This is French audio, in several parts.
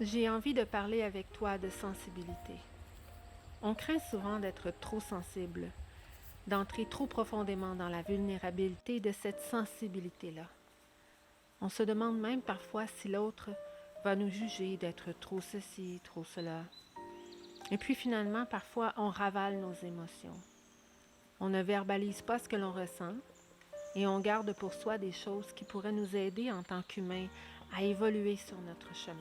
J'ai envie de parler avec toi de sensibilité. On craint souvent d'être trop sensible, d'entrer trop profondément dans la vulnérabilité de cette sensibilité-là. On se demande même parfois si l'autre va nous juger d'être trop ceci, trop cela. Et puis finalement, parfois, on ravale nos émotions. On ne verbalise pas ce que l'on ressent et on garde pour soi des choses qui pourraient nous aider en tant qu'humains à évoluer sur notre chemin.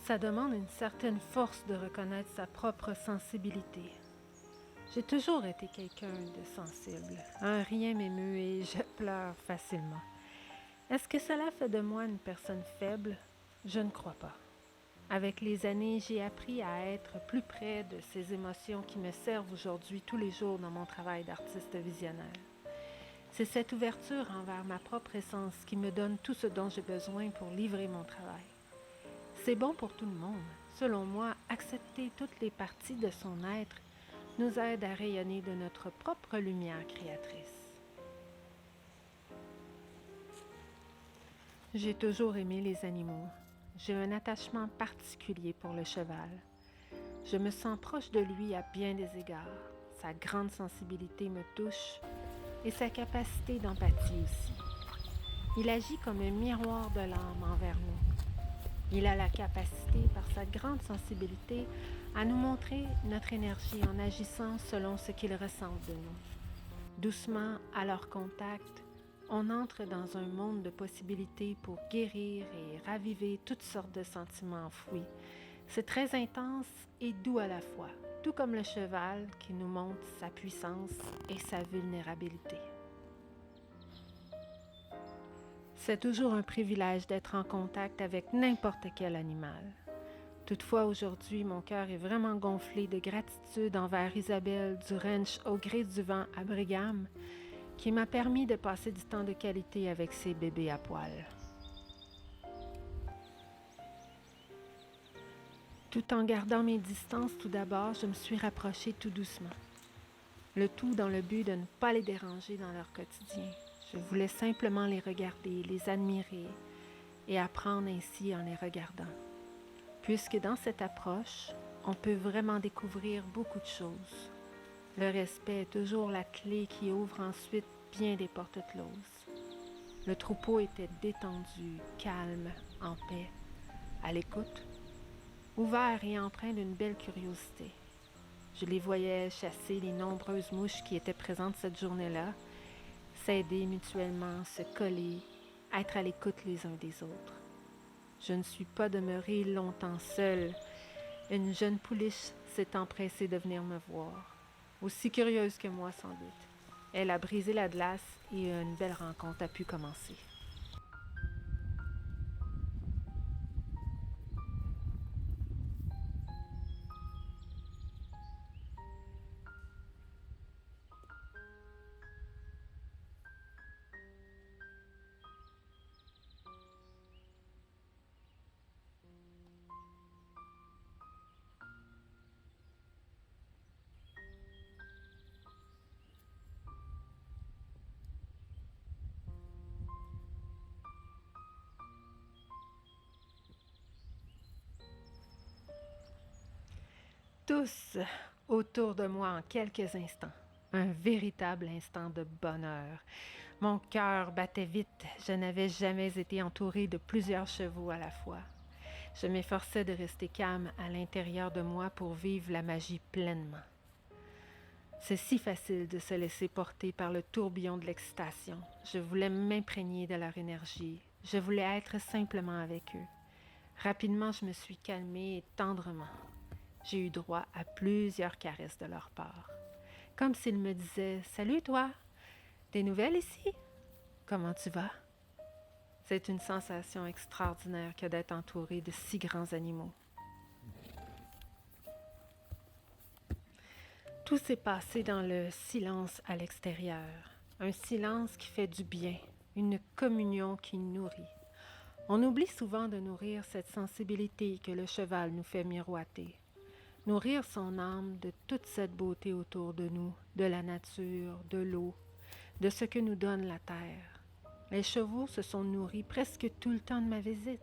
Ça demande une certaine force de reconnaître sa propre sensibilité. J'ai toujours été quelqu'un de sensible. Un rien m'émeut et je pleure facilement. Est-ce que cela fait de moi une personne faible? Je ne crois pas. Avec les années, j'ai appris à être plus près de ces émotions qui me servent aujourd'hui tous les jours dans mon travail d'artiste visionnaire. C'est cette ouverture envers ma propre essence qui me donne tout ce dont j'ai besoin pour livrer mon travail. C'est bon pour tout le monde. Selon moi, accepter toutes les parties de son être nous aide à rayonner de notre propre lumière créatrice. J'ai toujours aimé les animaux. J'ai un attachement particulier pour le cheval. Je me sens proche de lui à bien des égards. Sa grande sensibilité me touche et sa capacité d'empathie aussi. Il agit comme un miroir de l'âme envers nous. Il a la capacité, par sa grande sensibilité, à nous montrer notre énergie en agissant selon ce qu'il ressent de nous. Doucement, à leur contact, on entre dans un monde de possibilités pour guérir et raviver toutes sortes de sentiments enfouis. C'est très intense et doux à la fois, tout comme le cheval qui nous montre sa puissance et sa vulnérabilité. C'est toujours un privilège d'être en contact avec n'importe quel animal. Toutefois, aujourd'hui, mon cœur est vraiment gonflé de gratitude envers Isabelle du ranch au gré du vent à Brigham, qui m'a permis de passer du temps de qualité avec ses bébés à poil. Tout en gardant mes distances tout d'abord, je me suis rapprochée tout doucement. Le tout dans le but de ne pas les déranger dans leur quotidien. Je voulais simplement les regarder, les admirer et apprendre ainsi en les regardant. Puisque dans cette approche, on peut vraiment découvrir beaucoup de choses. Le respect est toujours la clé qui ouvre ensuite bien des portes closes. Le troupeau était détendu, calme, en paix, à l'écoute, ouvert et empreint d'une belle curiosité. Je les voyais chasser les nombreuses mouches qui étaient présentes cette journée-là, s'aider mutuellement, se coller, être à l'écoute les uns des autres. Je ne suis pas demeurée longtemps seule. Une jeune pouliche s'est empressée de venir me voir, aussi curieuse que moi sans doute. Elle a brisé la glace et une belle rencontre a pu commencer. Tous autour de moi en quelques instants. Un véritable instant de bonheur. Mon cœur battait vite. Je n'avais jamais été entourée de plusieurs chevaux à la fois. Je m'efforçais de rester calme à l'intérieur de moi pour vivre la magie pleinement. C'est si facile de se laisser porter par le tourbillon de l'excitation. Je voulais m'imprégner de leur énergie. Je voulais être simplement avec eux. Rapidement, je me suis calmée et tendrement. J'ai eu droit à plusieurs caresses de leur part. Comme s'ils me disaient « Salut toi! Des nouvelles ici? Comment tu vas? » C'est une sensation extraordinaire que d'être entouré de si grands animaux. Tout s'est passé dans le silence à l'extérieur. Un silence qui fait du bien, une communion qui nourrit. On oublie souvent de nourrir cette sensibilité que le cheval nous fait miroiter. Nourrir son âme de toute cette beauté autour de nous, de la nature, de l'eau, de ce que nous donne la terre. Les chevaux se sont nourris presque tout le temps de ma visite,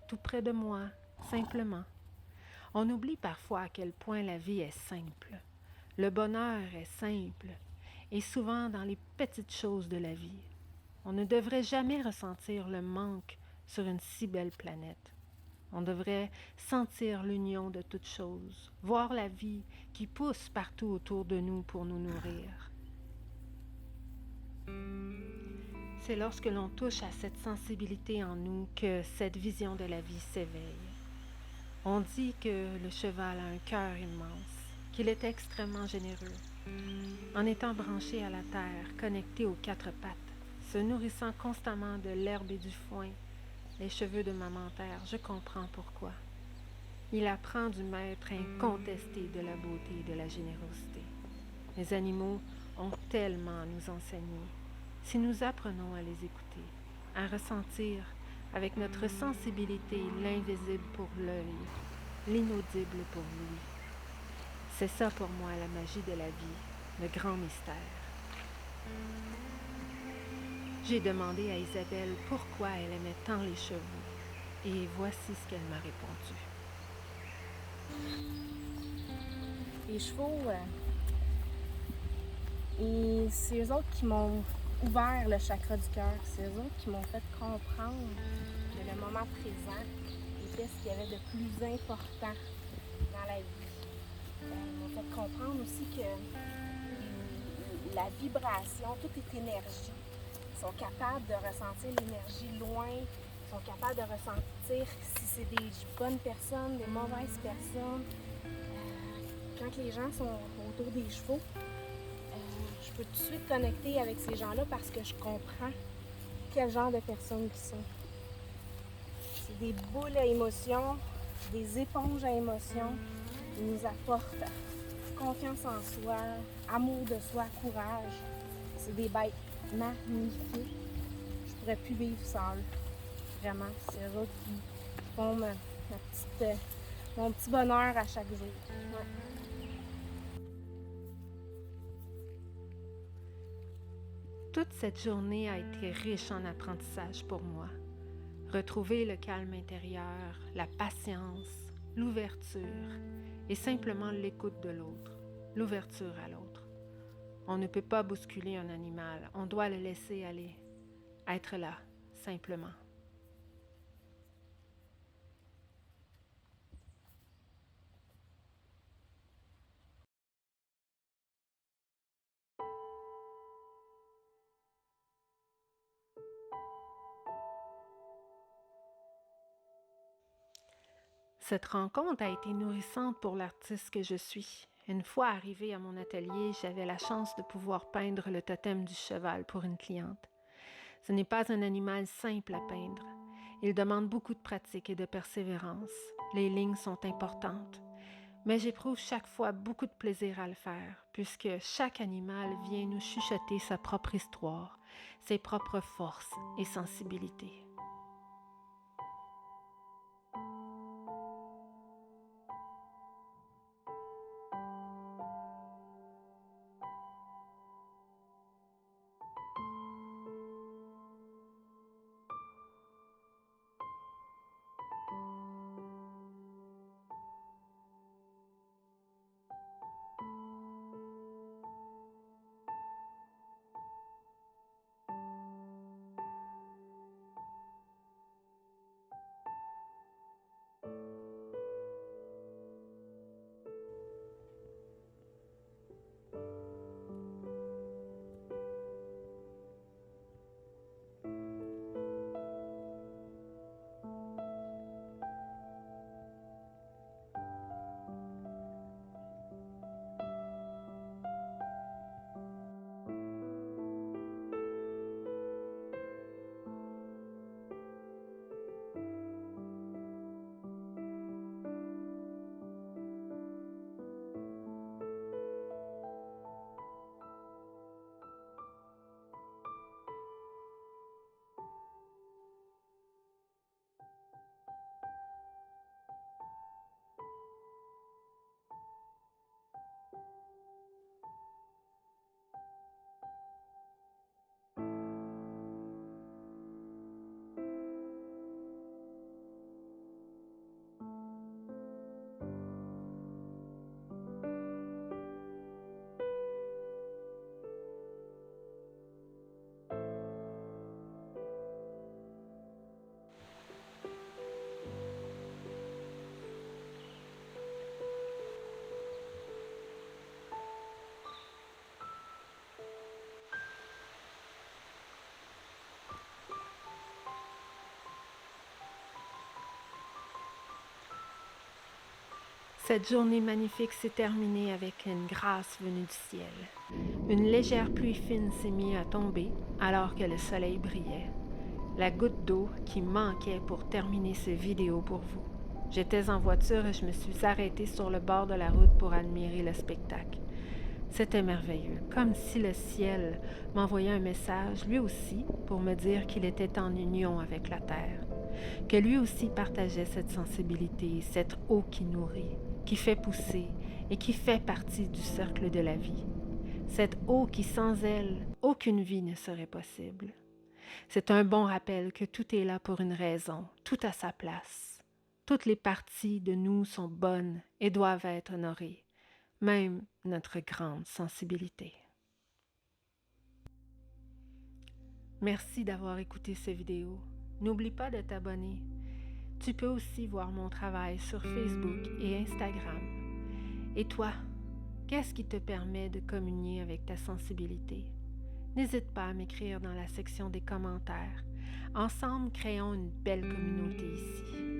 tout près de moi, simplement. On oublie parfois à quel point la vie est simple. Le bonheur est simple, et souvent dans les petites choses de la vie. On ne devrait jamais ressentir le manque sur une si belle planète. On devrait sentir l'union de toutes choses, voir la vie qui pousse partout autour de nous pour nous nourrir. C'est lorsque l'on touche à cette sensibilité en nous que cette vision de la vie s'éveille. On dit que le cheval a un cœur immense, qu'il est extrêmement généreux. En étant branché à la terre, connecté aux quatre pattes, se nourrissant constamment de l'herbe et du foin, les cheveux de maman terre, je comprends pourquoi. Il apprend du maître incontesté de la beauté et de la générosité. Les animaux ont tellement à nous enseigner. Si nous apprenons à les écouter, à ressentir avec notre sensibilité l'invisible pour l'œil, l'inaudible pour l'ouïe. C'est ça pour moi la magie de la vie, le grand mystère. J'ai demandé à Isabelle pourquoi elle aimait tant les chevaux, et voici ce qu'elle m'a répondu. Les chevaux, et c'est eux autres qui m'ont ouvert le chakra du cœur. C'est eux autres qui m'ont fait comprendre que le moment présent était ce qu'il y avait de plus important dans la vie. Ils m'ont fait comprendre aussi que la vibration, tout est énergie. Ils sont capables de ressentir l'énergie loin. Ils sont capables de ressentir si c'est des bonnes personnes, des mauvaises personnes. Quand les gens sont autour des chevaux, je peux tout de suite connecter avec ces gens-là parce que je comprends quel genre de personnes ils sont. C'est des boules à émotions, des éponges à émotions. Ils nous apportent confiance en soi, amour de soi, courage. C'est des bêtes magnifiques. Je pourrais plus vivre sans eux. Vraiment, c'est eux autres qui font mon petit bonheur à chaque jour. Ouais. Toute cette journée a été riche en apprentissage pour moi. Retrouver le calme intérieur, la patience, l'ouverture et simplement l'écoute de l'autre, l'ouverture à l'autre. On ne peut pas bousculer un animal, on doit le laisser aller, être là, simplement. Cette rencontre a été nourrissante pour l'artiste que je suis. Une fois arrivée à mon atelier, j'avais la chance de pouvoir peindre le totem du cheval pour une cliente. Ce n'est pas un animal simple à peindre. Il demande beaucoup de pratique et de persévérance. Les lignes sont importantes. Mais j'éprouve chaque fois beaucoup de plaisir à le faire, puisque chaque animal vient nous chuchoter sa propre histoire, ses propres forces et sensibilités. Cette journée magnifique s'est terminée avec une grâce venue du ciel. Une légère pluie fine s'est mise à tomber alors que le soleil brillait. La goutte d'eau qui manquait pour terminer cette vidéo pour vous. J'étais en voiture et je me suis arrêtée sur le bord de la route pour admirer le spectacle. C'était merveilleux, comme si le ciel m'envoyait un message, lui aussi, pour me dire qu'il était en union avec la terre, que lui aussi partageait cette sensibilité, cette eau qui nourrit, qui fait pousser et qui fait partie du cercle de la vie. Cette eau qui, sans elle, aucune vie ne serait possible. C'est un bon rappel que tout est là pour une raison, tout à sa place. Toutes les parties de nous sont bonnes et doivent être honorées, même notre grande sensibilité. Merci d'avoir écouté cette vidéo. N'oublie pas de t'abonner. Tu peux aussi voir mon travail sur Facebook et Instagram. Et toi, qu'est-ce qui te permet de communier avec ta sensibilité? N'hésite pas à m'écrire dans la section des commentaires. Ensemble, créons une belle communauté ici.